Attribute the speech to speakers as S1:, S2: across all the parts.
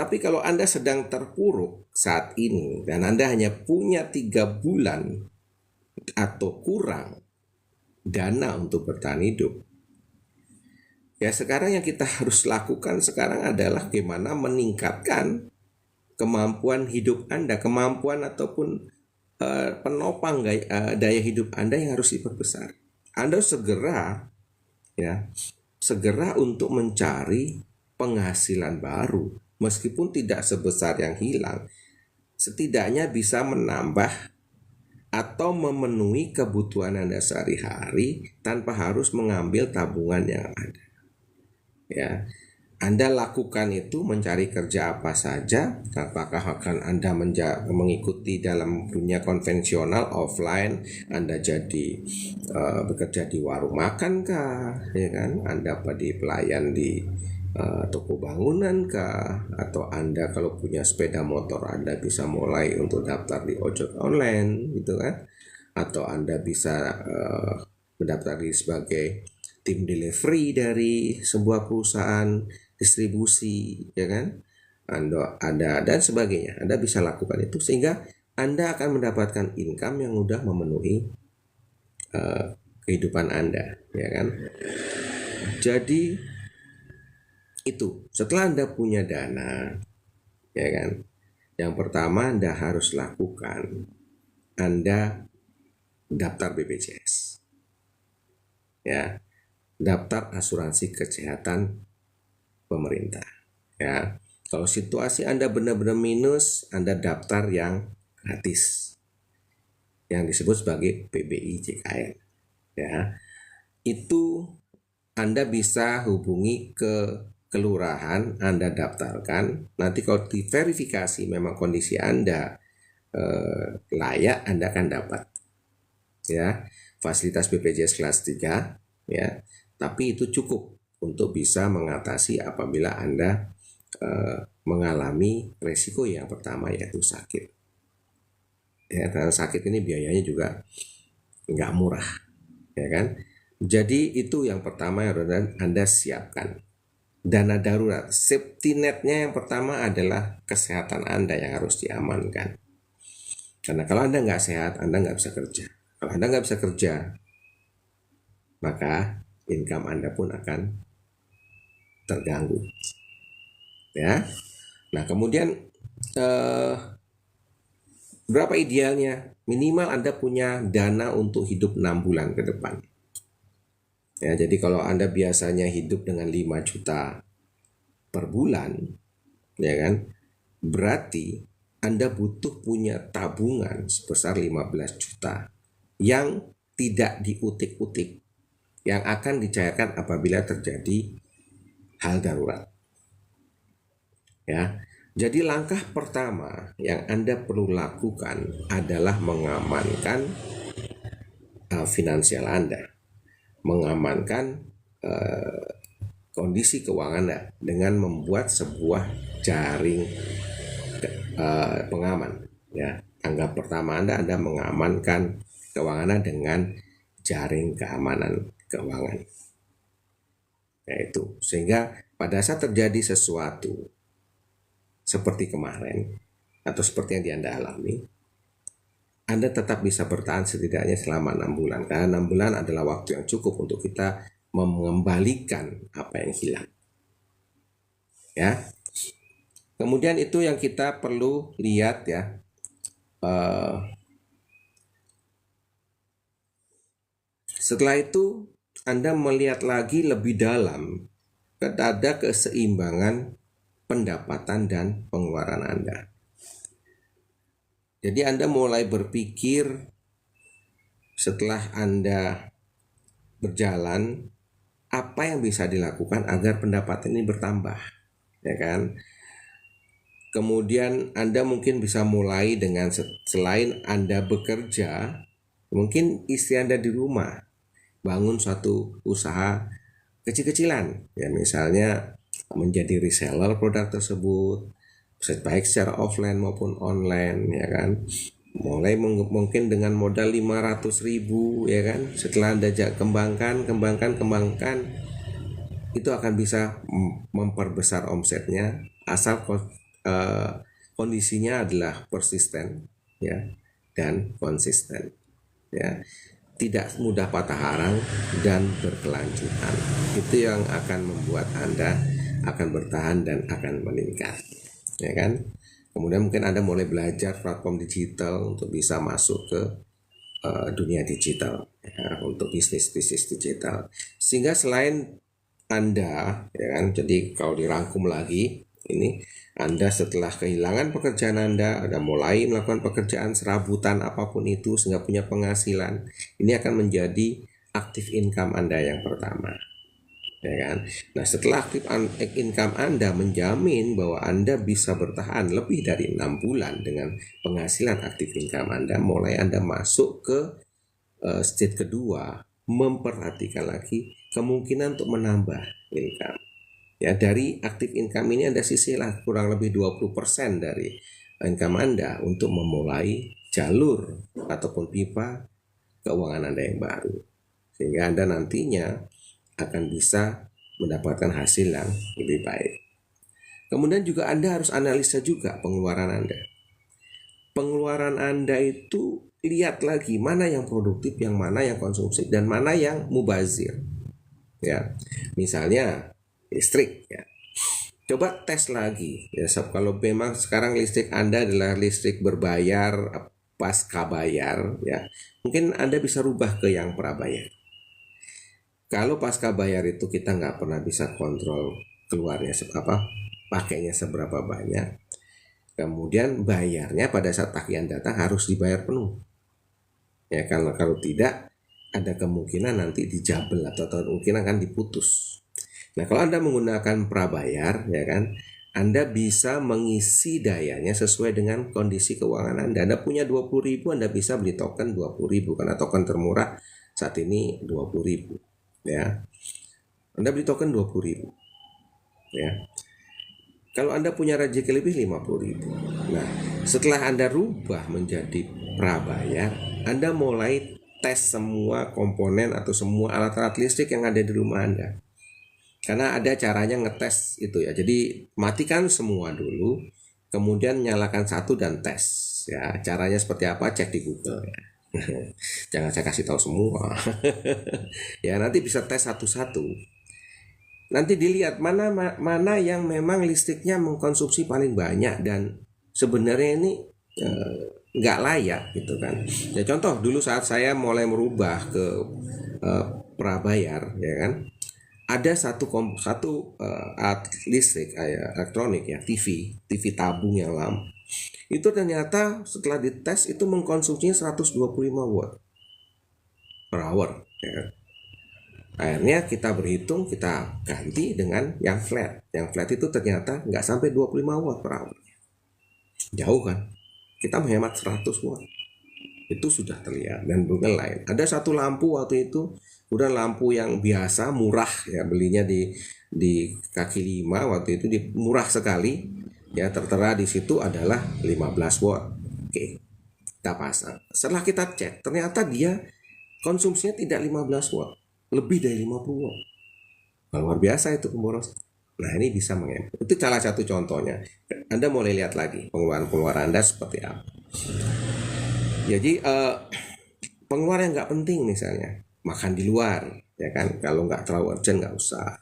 S1: Tetapi kalau Anda sedang terpuruk saat ini dan Anda hanya punya 3 bulan atau kurang dana untuk bertahan hidup, ya sekarang yang kita harus lakukan sekarang adalah bagaimana meningkatkan kemampuan hidup Anda, kemampuan ataupun penopang daya hidup Anda yang harus diperbesar. Anda segera untuk mencari penghasilan baru, meskipun tidak sebesar yang hilang, setidaknya bisa menambah atau memenuhi kebutuhan Anda sehari-hari tanpa harus mengambil tabungan yang ada. Ya, Anda lakukan itu mencari kerja apa saja, apakah akan Anda mengikuti dalam dunia konvensional offline, Anda jadi bekerja di warung makan kah, ya kan? Anda di pelayan di toko bangunan kah, atau Anda kalau punya sepeda motor Anda bisa mulai untuk daftar di ojek online gitu kan, atau Anda bisa mendaftar sebagai tim delivery dari sebuah perusahaan distribusi, ya kan? Anda dan sebagainya. Anda bisa lakukan itu sehingga Anda akan mendapatkan income yang mudah memenuhi kehidupan Anda, ya kan? Jadi itu setelah Anda punya dana, ya kan? Yang pertama Anda harus lakukan, Anda daftar BPJS, ya, daftar asuransi kesehatan pemerintah, ya. Kalau situasi Anda benar-benar minus, Anda daftar yang gratis, yang disebut sebagai PBI JKN, ya. Itu Anda bisa hubungi ke kelurahan, Anda daftarkan. Nanti kalau diverifikasi memang kondisi Anda layak, Anda akan dapat, ya, fasilitas BPJS kelas 3, ya. Tapi itu cukup untuk bisa mengatasi apabila Anda mengalami resiko yang pertama, yaitu sakit. Ya, karena sakit ini biayanya juga nggak murah, ya kan? Jadi itu yang pertama yang harus Anda siapkan. Dana darurat, safety netnya yang pertama adalah kesehatan Anda yang harus diamankan. Karena kalau Anda nggak sehat, Anda nggak bisa kerja. Kalau Anda nggak bisa kerja, maka income Anda pun akan terganggu, ya. Nah, kemudian berapa idealnya? Minimal Anda punya dana untuk hidup 6 bulan ke depan. Ya, jadi kalau Anda biasanya hidup dengan 5 juta per bulan, ya kan? Berarti Anda butuh punya tabungan sebesar 15 juta yang tidak diutik-utik, yang akan dicairkan apabila terjadi hal darurat. Ya. Jadi langkah pertama yang Anda perlu lakukan adalah mengamankan finansial Anda, mengamankan kondisi keuangan Anda dengan membuat sebuah jaring pengaman, ya. Anggap pertama Anda mengamankan keuangan Anda dengan jaring keamanan keuangan, yaitu sehingga pada saat terjadi sesuatu seperti kemarin atau seperti yang Anda alami, Anda tetap bisa bertahan setidaknya selama 6 bulan, karena 6 bulan adalah waktu yang cukup untuk kita mengembalikan apa yang hilang, ya. Kemudian itu yang kita perlu lihat, ya. Setelah itu Anda melihat lagi lebih dalam, ada keseimbangan pendapatan dan pengeluaran Anda. Jadi Anda mulai berpikir setelah Anda berjalan, apa yang bisa dilakukan agar pendapatan ini bertambah, ya kan? Kemudian Anda mungkin bisa mulai dengan selain Anda bekerja, mungkin istri Anda di rumah, bangun suatu usaha kecil-kecilan, ya, misalnya menjadi reseller produk tersebut, baik secara offline maupun online, ya kan. Mulai mungkin dengan modal 500.000, ya kan. Setelah Anda kembangkan, itu akan bisa memperbesar omsetnya, asal eh, kondisinya adalah persisten, ya, dan konsisten, ya, tidak mudah patah arang dan berkelanjutan. Itu yang akan membuat Anda akan bertahan dan akan meningkat, ya kan? Kemudian mungkin Anda mulai belajar platform digital untuk bisa masuk ke dunia digital, ya, untuk bisnis digital. Sehingga selain Anda, ya kan, jadi kalau dirangkum lagi ini, Anda setelah kehilangan pekerjaan Anda mulai melakukan pekerjaan serabutan apapun itu sehingga punya penghasilan, ini akan menjadi aktif income Anda yang pertama, ya kan. Nah, setelah aktif income Anda menjamin bahwa Anda bisa bertahan lebih dari 6 bulan dengan penghasilan aktif income Anda, mulai Anda masuk ke stage kedua, memperhatikan lagi kemungkinan untuk menambah income. Ya, dari aktif income ini Anda sisihlah kurang lebih 20% dari income Anda untuk memulai jalur ataupun pipa keuangan Anda yang baru. Sehingga Anda nantinya akan bisa mendapatkan hasil yang lebih baik. Kemudian juga Anda harus analisa juga pengeluaran Anda. Pengeluaran Anda itu lihat lagi mana yang produktif, yang mana yang konsumsi, dan mana yang mubazir. Ya, misalnya listrik, ya. Coba tes lagi, ya. Kalau memang sekarang listrik Anda adalah listrik berbayar, pasca bayar, ya, mungkin Anda bisa rubah ke yang prabayar. Kalau pasca bayar itu kita nggak pernah bisa kontrol keluarnya pakainya seberapa banyak. Kemudian bayarnya pada saat tagihan datang harus dibayar penuh. Ya, kalau tidak ada kemungkinan nanti dijabel atau kemungkinan akan diputus. Nah, kalau Anda menggunakan prabayar, ya kan, Anda bisa mengisi dayanya sesuai dengan kondisi keuangan Anda. Anda punya 20.000, Anda bisa beli token 20.000 karena token termurah saat ini 20.000, ya. Anda beli token 20.000, ya. Kalau Anda punya rezeki lebih 50.000. Nah, setelah Anda rubah menjadi prabayar, Anda mulai tes semua komponen atau semua alat-alat listrik yang ada di rumah Anda. Karena ada caranya ngetes itu, ya. Jadi matikan semua dulu, kemudian nyalakan satu dan tes. Ya, caranya seperti apa? Cek di Google, ya. Jangan saya kasih tahu semua. Ya, nanti bisa tes satu-satu. Nanti dilihat mana yang memang listriknya mengkonsumsi paling banyak dan sebenarnya ini nggak layak gitu kan. Ya, contoh dulu saat saya mulai merubah ke prabayar, ya kan, ada satu alat listrik elektronik, ya, TV tabung yang lama. Itu ternyata setelah dites itu mengkonsumsinya 125 watt per hour, ya kan. Akhirnya kita berhitung, kita ganti dengan yang flat. Yang flat itu ternyata nggak sampai 25 watt per hour. Jauh kan? Kita menghemat 100 watt. Itu sudah terlihat. Dan bukan lain. Ada satu lampu waktu itu, udah lampu yang biasa, murah, ya, belinya di kaki 5 waktu itu, murah sekali. Ya, tertera di situ adalah 15 watt. Oke, kita pasang. Setelah kita cek, ternyata dia konsumsinya tidak 15 watt, lebih dari 50 watt. Luar biasa itu pemborosan. Nah, ini bisa menghemat. Itu salah satu contohnya. Anda mulai lihat lagi pengeluaran Anda seperti apa. Jadi pengeluaran yang nggak penting, misalnya makan di luar, ya kan. Kalau nggak terlalu urgent nggak usah.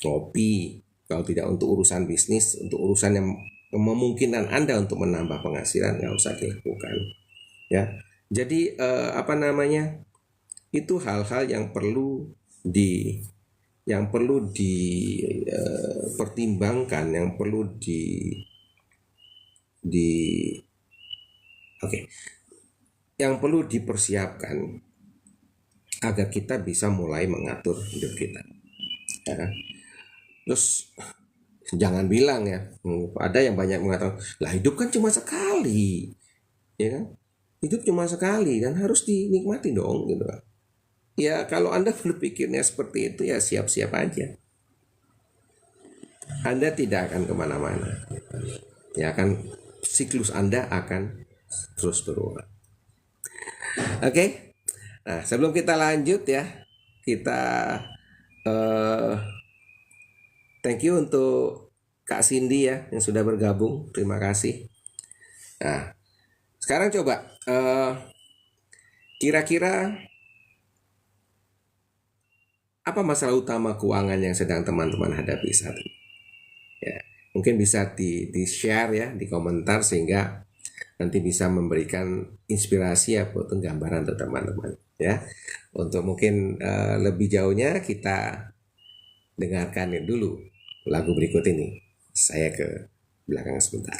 S1: Ngopi, kalau tidak untuk urusan bisnis, untuk urusan yang memungkinkan Anda untuk menambah penghasilan, nggak usah dilakukan, ya. Jadi itu hal-hal yang perlu dipertimbangkan, yang perlu yang perlu dipersiapkan agar kita bisa mulai mengatur hidup kita, ya kan? Terus jangan bilang, ya, ada yang banyak mengatakan, lah hidup kan cuma sekali, ya kan? Hidup cuma sekali dan harus dinikmati dong, gitu kan. Ya, kalau Anda berpikirnya seperti itu, ya siap-siap aja. Anda tidak akan kemana-mana. Ya, akan siklus Anda akan terus berulang. Oke. Nah, sebelum kita lanjut, ya, kita thank you untuk Kak Cindy ya yang sudah bergabung, terima kasih. Nah, sekarang coba kira-kira apa masalah utama keuangan yang sedang teman-teman hadapi saat ini? Ya, mungkin bisa di share ya di komentar sehingga nanti bisa memberikan inspirasi ataupun gambaran untuk teman-teman ya. Untuk mungkin lebih jauhnya kita dengarkan dulu lagu berikut ini. Saya ke belakang sebentar.